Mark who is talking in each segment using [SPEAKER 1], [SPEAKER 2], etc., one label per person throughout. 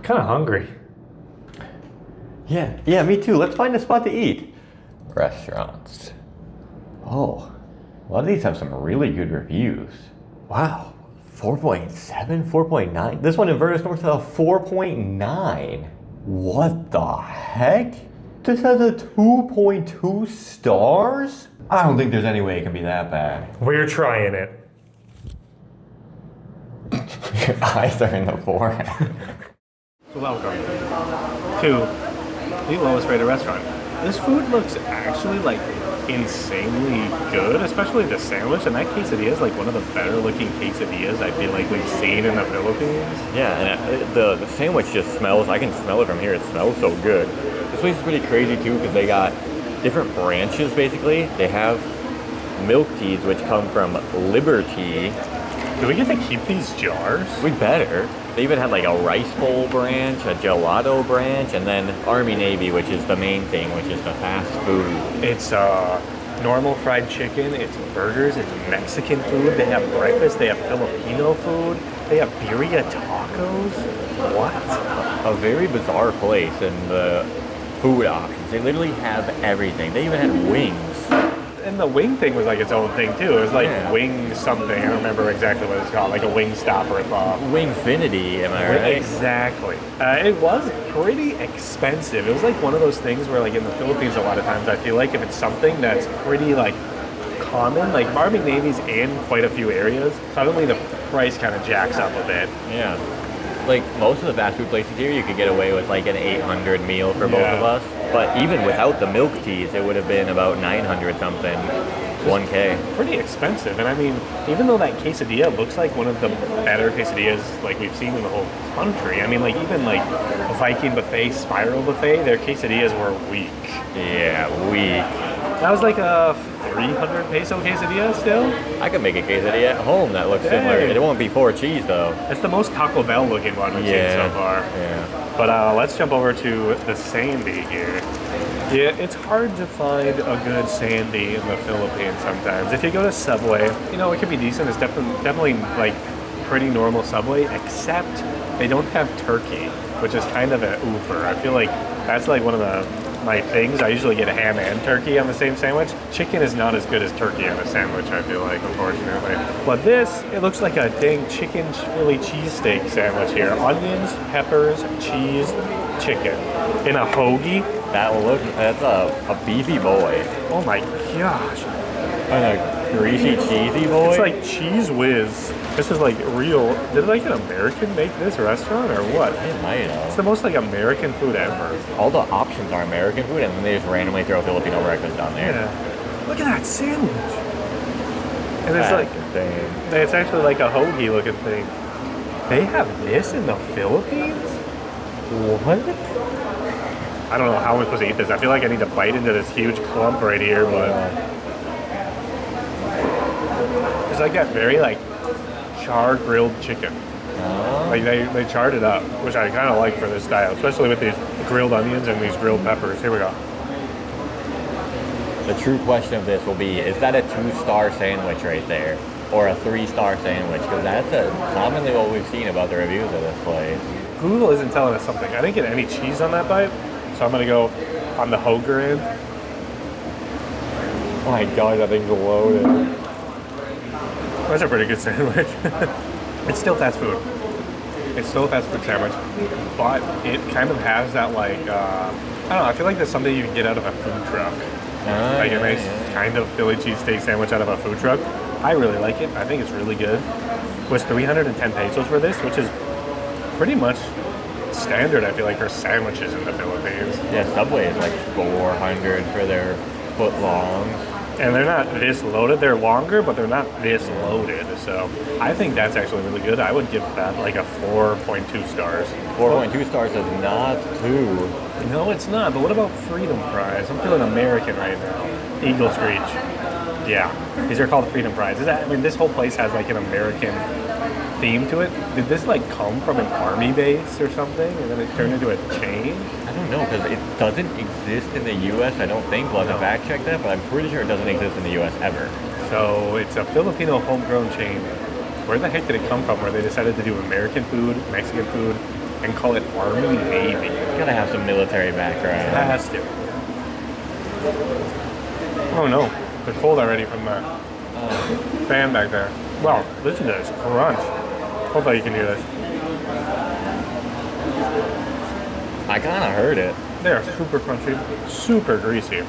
[SPEAKER 1] Kind of hungry.
[SPEAKER 2] Yeah, me too. Let's find a spot to eat. Restaurants. Oh, a lot of these have some really good reviews. Wow, 4.7, 4.9. This one in Vertis North has a 4.9. What the heck? This has a 2.2 stars? I don't think there's any way it can be that bad.
[SPEAKER 1] We're trying it.
[SPEAKER 2] Your eyes are in the forehead.
[SPEAKER 3] Welcome to the lowest rated restaurant. This food looks actually like insanely good, especially the sandwich, and that quesadilla is like one of the better looking quesadillas I feel like we've seen in the Philippines.
[SPEAKER 2] Yeah, and the sandwich just smells, I can smell it from here, it smells so good. This place is pretty crazy too because they got different branches basically. They have milk teas which come from Liberty.
[SPEAKER 3] Do we get to keep these jars?
[SPEAKER 2] We better. They even had like a rice bowl branch, a gelato branch, and then Army Navy, which is the main thing, which is the fast food.
[SPEAKER 3] It's normal fried chicken, it's burgers, it's Mexican food, they have breakfast, they have Filipino food, they have birria tacos. What?
[SPEAKER 2] A very bizarre place in the food options. They literally have everything. They even had wings.
[SPEAKER 3] And the wing thing was like its own thing too. It was like wing something. I don't remember exactly what it's called. Like a wing stop or a
[SPEAKER 2] Wingfinity, am I right?
[SPEAKER 3] Exactly. It was pretty expensive. It was like one of those things where like in the Philippines a lot of times I feel like if it's something that's pretty like common, like Army Navy's in quite a few areas, suddenly the price kind of jacks up a bit.
[SPEAKER 2] Yeah. Like most of the fast food places here, you could get away with like an 800 meal for both of us. But even without the milk teas, it would have been about 900 something, 1K.
[SPEAKER 3] Pretty expensive. And I mean, even though that quesadilla looks like one of the better quesadillas like we've seen in the whole country. I mean, like even like Viking Buffet, Spiral Buffet, their quesadillas were weak.
[SPEAKER 2] Yeah, weak.
[SPEAKER 3] That was like a 300 peso quesadilla still?
[SPEAKER 2] I could make a quesadilla at home that looks similar. It won't be 4 cheese though.
[SPEAKER 3] It's the most Taco Bell looking one we've seen so far.
[SPEAKER 2] Yeah.
[SPEAKER 3] But let's jump over to the Sandy here. Yeah, it's hard to find a good Sandy in the Philippines sometimes. If you go to Subway, you know, it can be decent. It's definitely like pretty normal Subway, except they don't have turkey, which is kind of an oofer. I feel like that's like one of my things. I usually get a ham and turkey on the same sandwich. Chicken is not as good as turkey on a sandwich, I feel like, unfortunately. But this, it looks like a dang chicken Philly cheesesteak sandwich here. Onions, peppers, cheese, chicken. In a hoagie.
[SPEAKER 2] That's a beefy boy.
[SPEAKER 3] Oh my gosh.
[SPEAKER 2] And a greasy, cheesy boy.
[SPEAKER 3] It's like Cheese Whiz. This is like real. Did like an American make this restaurant or what?
[SPEAKER 2] It might have.
[SPEAKER 3] It's the most like American food ever.
[SPEAKER 2] All the options are American food, and then they just randomly throw Filipino breakfast on there.
[SPEAKER 3] Yeah. Look at that sandwich. And it's like,
[SPEAKER 2] insane.
[SPEAKER 3] it's actually like a hoagie looking thing. They have this in the Philippines? What? I don't know how I'm supposed to eat this. I feel like I need to bite into this huge clump right here, but it's like that very like char grilled chicken. Like they charred it up, which I kind of like for this style, especially with these grilled onions and these grilled peppers. Here we go.
[SPEAKER 2] The true question of this will be, is that a 2-star sandwich right there? Or a 3-star sandwich? Because that's commonly what we've seen about the reviews of this place.
[SPEAKER 3] Google isn't telling us something. I didn't get any cheese on that bite, so I'm gonna go on the Hoger end. Oh my god, that thing's loaded. That's a pretty good sandwich. It's still fast food. It's still a fast food sandwich, but it kind of has that like, I don't know, I feel like that's something you can get out of a food truck. Like a nice kind of Philly cheesesteak sandwich out of a food truck. I really like it. I think it's really good. It was 310 pesos for this, which is pretty much standard, I feel like, for sandwiches in the Philippines.
[SPEAKER 2] Yeah, Subway is like 400 for their foot longs.
[SPEAKER 3] And they're not this loaded. They're longer, but they're not this loaded. So I think that's actually really good. I would give that like a 4.2 stars.
[SPEAKER 2] 4.2 stars is not 2.
[SPEAKER 3] No, it's not. But what about Freedom Fries? I'm feeling American right now. Eagle Screech. Yeah, these are called Freedom Fries. I mean, this whole place has like an American theme to it. Did this like come from an army base or something, and then it turned into a chain?
[SPEAKER 2] I don't know, because it doesn't exist in the U.S., I don't think. We'll have to fact check that, but I'm pretty sure it doesn't exist in the U.S. ever.
[SPEAKER 3] So it's a Filipino homegrown chain. Where the heck did it come from where they decided to do American food, Mexican food, and call it Army Navy.
[SPEAKER 2] It's gotta have some military
[SPEAKER 3] It
[SPEAKER 2] background.
[SPEAKER 3] has to. Oh no, they're cold already from the fan back there. Wow, listen to this crunch. Hopefully you can hear this.
[SPEAKER 2] I kind of heard it.
[SPEAKER 3] They are super crunchy, super greasy. It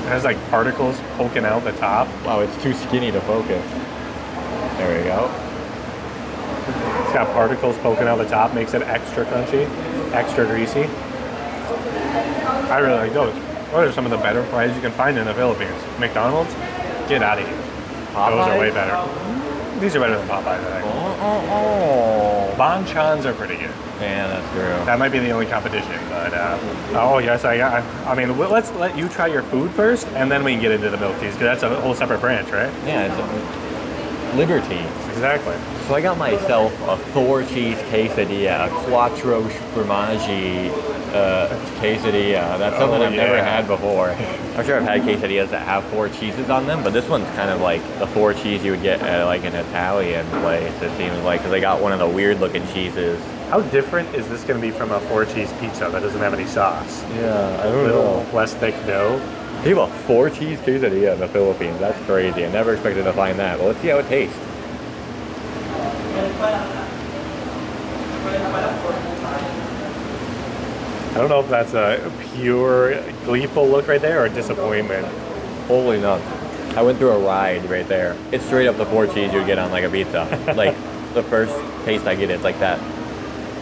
[SPEAKER 3] has like particles poking out the top.
[SPEAKER 2] Wow, it's too skinny to focus. There we go.
[SPEAKER 3] It's got particles poking out the top, makes it extra crunchy, extra greasy. I really like those. Those are some of the better fries you can find in the Philippines. McDonald's, get out of here. Those are way better. These are better than Popeyes, I think. Bonchons are pretty good.
[SPEAKER 2] Yeah, that's true.
[SPEAKER 3] That might be the only competition, but oh yes, I mean, let's let you try your food first, and then we can get into the milk teas, because that's a whole separate branch, right?
[SPEAKER 2] Yeah, it's liberty.
[SPEAKER 3] Exactly.
[SPEAKER 2] So I got myself a 4-cheese quesadilla, a quattro formaggi quesadilla. That's something I've never had before. I'm sure I've had quesadillas that have 4 cheeses on them, but this one's kind of like the 4 cheese you would get at like an Italian place, it seems like, because they got one of the weird looking cheeses.
[SPEAKER 3] How different is this going to be from a 4-cheese pizza that doesn't have any sauce?
[SPEAKER 2] Yeah, I
[SPEAKER 3] A
[SPEAKER 2] don't
[SPEAKER 3] little
[SPEAKER 2] know.
[SPEAKER 3] less thick dough.
[SPEAKER 2] They have a 4-cheese quesadilla in the Philippines. That's crazy. I never expected to find that. Well, let's see how it tastes.
[SPEAKER 3] I don't know if that's a pure gleeful look right there or a disappointment.
[SPEAKER 2] Holy nuts. I went through a ride right there. It's straight up the 4 cheese you'd get on like a pizza. Like the first taste I get, it's like that,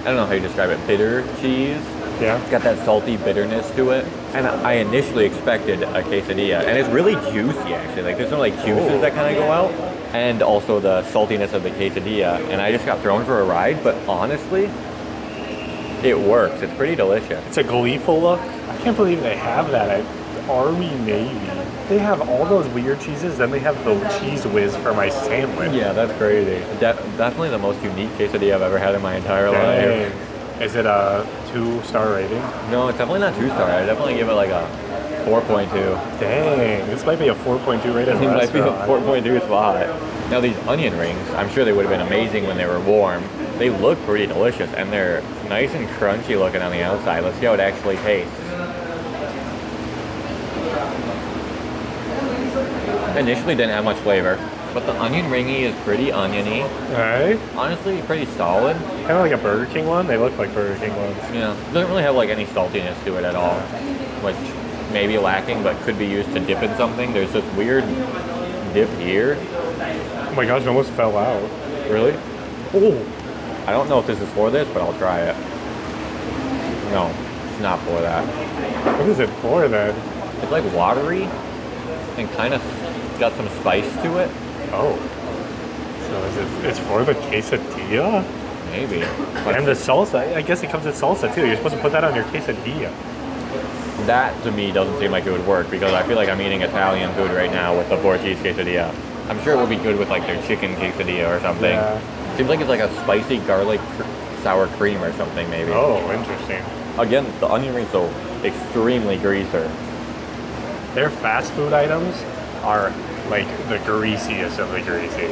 [SPEAKER 2] I don't know how you describe it, bitter cheese.
[SPEAKER 3] Yeah.
[SPEAKER 2] It's got that salty bitterness to it. And I initially expected a quesadilla. And it's really juicy actually. Like there's some like juices that kind of go out. And also the saltiness of the quesadilla. And I just got thrown for a ride. But honestly, it works. It's pretty delicious.
[SPEAKER 3] It's a gleeful look. I can't believe they have that at Army Navy. They have all those weird cheeses, then they have the cheese whiz for my sandwich.
[SPEAKER 2] Yeah, that's crazy. Definitely the most unique quesadilla I've ever had in my entire life.
[SPEAKER 3] Is it a 2-star rating?
[SPEAKER 2] No, it's definitely not 2-star. I definitely give it like a 4.2.
[SPEAKER 3] Dang, this might be a 4.2 rated
[SPEAKER 2] It might be a
[SPEAKER 3] restaurant.
[SPEAKER 2] 4.2 spot. Now these onion rings, I'm sure they would have been amazing when they were warm. They look pretty delicious and they're nice and crunchy looking on the outside. Let's see how it actually tastes. Initially didn't have much flavor, but the onion ringy is pretty oniony.
[SPEAKER 3] Alright.
[SPEAKER 2] Honestly, pretty solid.
[SPEAKER 3] Kind of like a Burger King one. They look like Burger King ones.
[SPEAKER 2] Yeah, doesn't really have like any saltiness to it at all, which may be lacking, but could be used to dip in something. There's this weird dip here.
[SPEAKER 3] Oh my gosh, it almost fell out.
[SPEAKER 2] Really?
[SPEAKER 3] Oh,
[SPEAKER 2] I don't know if this is for this, but I'll try it. No, it's not for that.
[SPEAKER 3] what is it for then?
[SPEAKER 2] It's like watery and kind of got some spice to it.
[SPEAKER 3] Oh. So is it's for the quesadilla?
[SPEAKER 2] Maybe.
[SPEAKER 3] And the salsa, I guess it comes with salsa too. You're supposed to put that on your quesadilla.
[SPEAKER 2] That to me doesn't seem like it would work because I feel like I'm eating Italian food right now with the 4-cheese quesadilla. I'm sure it would be good with like their chicken quesadilla or something.
[SPEAKER 3] Yeah.
[SPEAKER 2] Seems like it's like a spicy garlic sour cream or something maybe.
[SPEAKER 3] Oh, interesting.
[SPEAKER 2] Again, the onion rings are extremely greaser.
[SPEAKER 3] Their fast food items are like the greasiest of the greasy.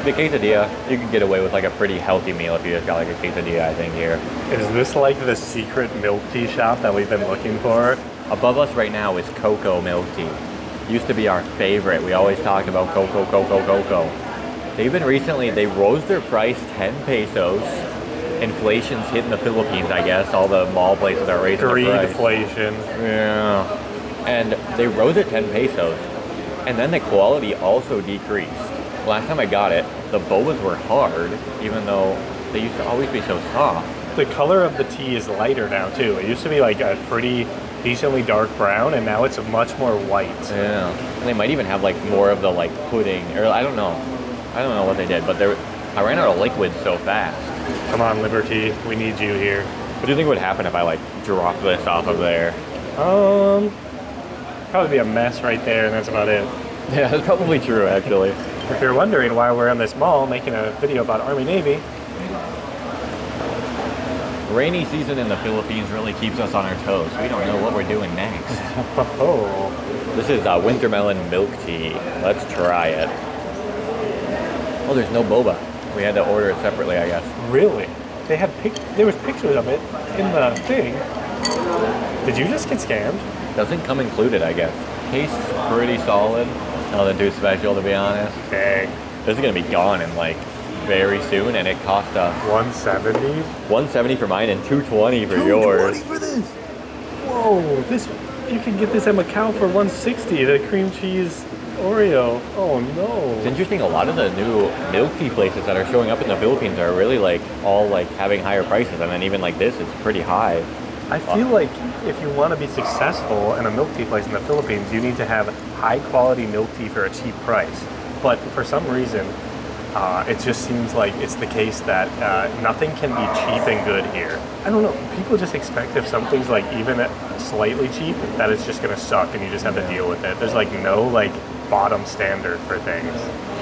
[SPEAKER 2] The quesadilla, you can get away with like a pretty healthy meal if you just got like a quesadilla, I think, here.
[SPEAKER 3] Is this like the secret milk tea shop that we've been looking for?
[SPEAKER 2] Above us right now is cocoa milk tea. Used to be our favorite. We always talked about cocoa, cocoa, cocoa. They've been recently, they rose their price 10 pesos. Inflation's hitting the Philippines, I guess. All the mall places are raising their price.
[SPEAKER 3] Greedflation.
[SPEAKER 2] Yeah. And they rose it 10 pesos. And then the quality also decreased. Last time I got it, the bobas were hard, even though they used to always be so soft.
[SPEAKER 3] The color of the tea is lighter now too. It used to be like a pretty decently dark brown, and now it's much more white.
[SPEAKER 2] Yeah. And they might even have like more of the like pudding, or I don't know. I don't know what they did, but I ran out of liquid so fast.
[SPEAKER 3] Come on, Liberty, we need you here.
[SPEAKER 2] What do you think would happen if I like dropped this off of there?
[SPEAKER 3] Probably be a mess right there, and that's about it.
[SPEAKER 2] Yeah, that's probably true actually.
[SPEAKER 3] If you're wondering why we're in this mall making a video about Army Navy,
[SPEAKER 2] Rainy season in the Philippines really keeps us on our toes. We don't know what we're doing next.
[SPEAKER 3] oh,
[SPEAKER 2] This is winter melon milk tea. Let's try it. Oh, there's no boba. We had to order it separately, I guess.
[SPEAKER 3] Really? They had there was pictures of it in the thing. Did you just get scammed?
[SPEAKER 2] Doesn't come included, I guess. Tastes pretty solid. Nothing too special, to be honest.
[SPEAKER 3] Dang.
[SPEAKER 2] This is gonna be gone in like very soon, and it cost us
[SPEAKER 3] 170.
[SPEAKER 2] 170 for mine and 220 for yours.
[SPEAKER 3] 220 for this. Whoa! This you can get this at Macau for 160. The cream cheese Oreo. Oh no.
[SPEAKER 2] It's interesting. A lot of the new milk tea places that are showing up in the Philippines are really like all like having higher prices, and then even like this is pretty high.
[SPEAKER 3] I feel like if you want to be successful in a milk tea place in the Philippines, you need to have high quality milk tea for a cheap price. But for some reason, it just seems like it's the case that nothing can be cheap and good here. I don't know. People just expect if something's like even slightly cheap, that it's just gonna suck and you just have to deal with it. There's like no like bottom standard for things.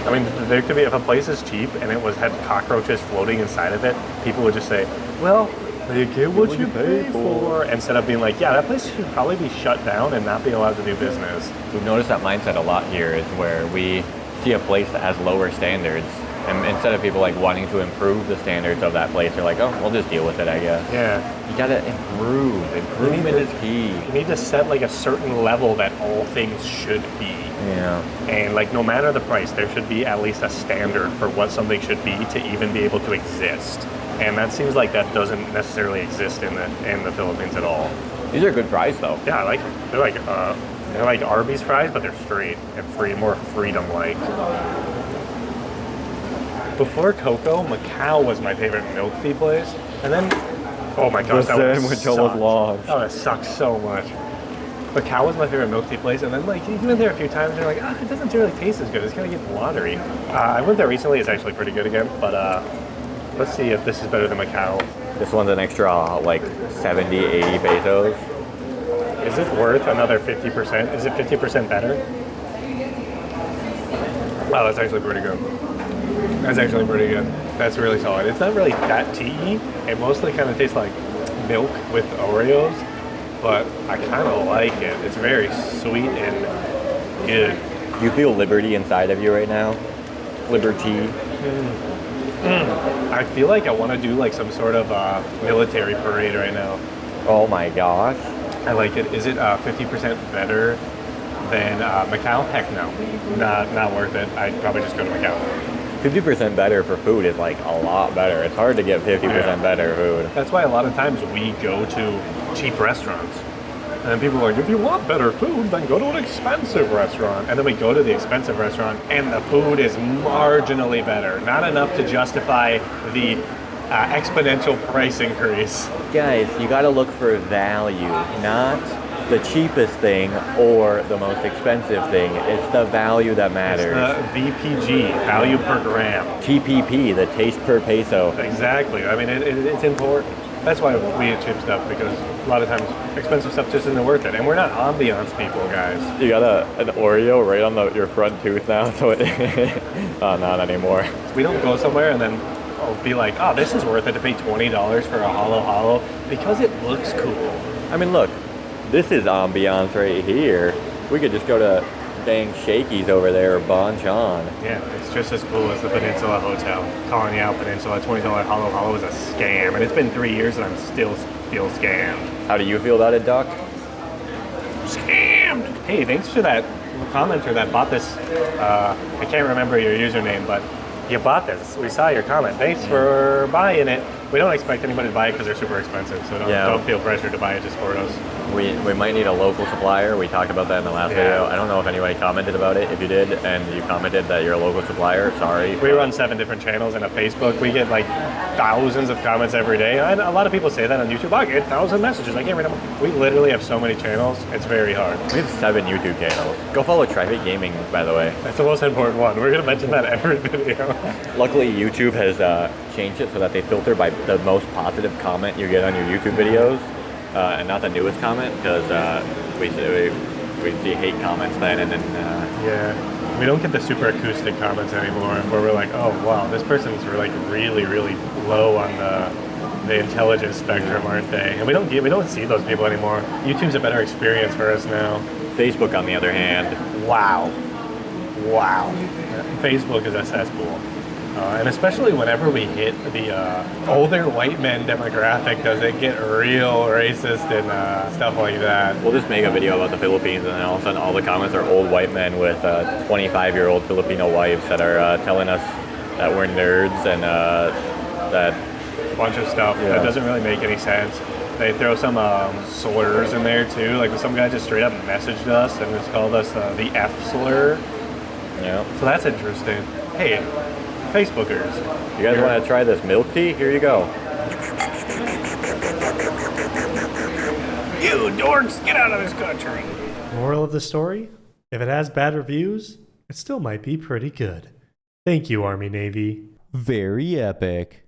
[SPEAKER 3] I mean, there could be, if a place is cheap and it had cockroaches floating inside of it, people would just say, well, you get what you pay for. Instead of being like, yeah, that place should probably be shut down and not be allowed to do business.
[SPEAKER 2] We've noticed that mindset a lot here is where we see a place that has lower standards, and instead of people like wanting to improve the standards of that place, they're like, oh, we'll just deal with it, I guess.
[SPEAKER 3] Yeah.
[SPEAKER 2] You gotta improve. Improvement is key.
[SPEAKER 3] You need to set like a certain level that all things should be.
[SPEAKER 2] Yeah.
[SPEAKER 3] And like no matter the price, there should be at least a standard for what something should be to even be able to exist. And that seems like that doesn't necessarily exist in the Philippines at all.
[SPEAKER 2] These are good fries though.
[SPEAKER 3] Yeah, I like them. They're like Arby's fries, but they're straight and more freedom-like. Before Coco, Macau was my favorite milk tea place, and then oh my gosh, that would suck. That would suck so much. Macau was my favorite milk tea place, and then like you went there a few times, and you're like, it doesn't really taste as good. It's gonna get watery. I went there recently. It's actually pretty good again, but let's see if this is better than Macau.
[SPEAKER 2] This one's an extra like 70, 80 pesos.
[SPEAKER 3] Is it worth another 50%? Is it 50% better? Wow, that's actually pretty good. That's actually pretty good. That's really solid. It's not really that tea-y. It mostly kind of tastes like milk with Oreos, but I kind of like it. It's very sweet and good.
[SPEAKER 2] You feel liberty inside of you right now? Liberty.
[SPEAKER 3] I feel like I want to do like some sort of military parade right now.
[SPEAKER 2] Oh my gosh.
[SPEAKER 3] I like it. Is it 50% better than Macau? Heck no. Not worth it. I'd probably just go to Macau.
[SPEAKER 2] 50% better for food is like a lot better. It's hard to get 50% better food.
[SPEAKER 3] That's why a lot of times we go to cheap restaurants. And then people are like, if you want better food, then go to an expensive restaurant. And then we go to the expensive restaurant and the food is marginally better. Not enough to justify the exponential price increase.
[SPEAKER 2] Guys, you gotta look for value, not the cheapest thing or the most expensive thing. It's the value that matters.
[SPEAKER 3] It's the VPG, value per gram.
[SPEAKER 2] TPP, the taste per peso.
[SPEAKER 3] Exactly. I mean, it's important. That's why we eat cheap stuff, because a lot of times expensive stuff just isn't worth it. And we're not ambiance people, guys.
[SPEAKER 2] You got an Oreo right on your front tooth now, so not anymore.
[SPEAKER 3] We don't go somewhere and then be like, oh, this is worth it to pay $20 for a halo because it looks cool.
[SPEAKER 2] I mean, look, this is ambiance right here. We could just go to dang Shakey's over there or Bonchon.
[SPEAKER 3] Yeah, it's just as cool as the Peninsula Hotel. Calling you out, Peninsula, $20 halo is a scam. And it's been 3 years and I'm still feel scammed.
[SPEAKER 2] How do you feel about it, Doc?
[SPEAKER 3] Scammed! Hey, thanks for that commenter that bought this. I can't remember your username, but you bought this. We saw your comment. Thanks for buying it. We don't expect anybody to buy it because they're super expensive, so don't feel pressured to buy it just for us.
[SPEAKER 2] We might need a local supplier. We talked about that in the last video. I don't know if anybody commented about it. If you did, and you commented that you're a local supplier, sorry.
[SPEAKER 3] We run 7 different channels and a Facebook. We get like thousands of comments every day. And a lot of people say that on YouTube. I get 1,000 messages. I can't read them. We literally have so many channels. It's very hard.
[SPEAKER 2] We have 7 YouTube channels. Go follow TriFate Gaming, by the way.
[SPEAKER 3] That's the most important one. We're going to mention that every video.
[SPEAKER 2] Luckily, YouTube has changed it so that they filter by the most positive comment you get on your YouTube videos. And not the newest comment, because we see hate comments then, and then
[SPEAKER 3] yeah, we don't get the super acoustic comments anymore, where we're like, oh wow, this person's like really low on the intelligence spectrum, aren't they? And we don't see those people anymore. YouTube's a better experience for us now.
[SPEAKER 2] Facebook, on the other hand,
[SPEAKER 3] wow, Facebook is a cesspool. And especially whenever we hit the older white men demographic, does it get real racist and stuff like that.
[SPEAKER 2] We'll just make a video about the Philippines, and then all of a sudden all the comments are old white men with 25-year-old Filipino wives that are telling us that we're nerds and that...
[SPEAKER 3] Bunch of stuff that doesn't really make any sense. They throw some slurs in there too. Like some guy just straight up messaged us and just called us the F slur.
[SPEAKER 2] Yeah.
[SPEAKER 3] So that's interesting. Hey, Facebookers.
[SPEAKER 2] You guys want to try this milk tea? Here you go.
[SPEAKER 3] You dorks, get out of this country.
[SPEAKER 1] Moral of the story? If it has bad reviews, it still might be pretty good. Thank you, Army Navy.
[SPEAKER 4] Very epic.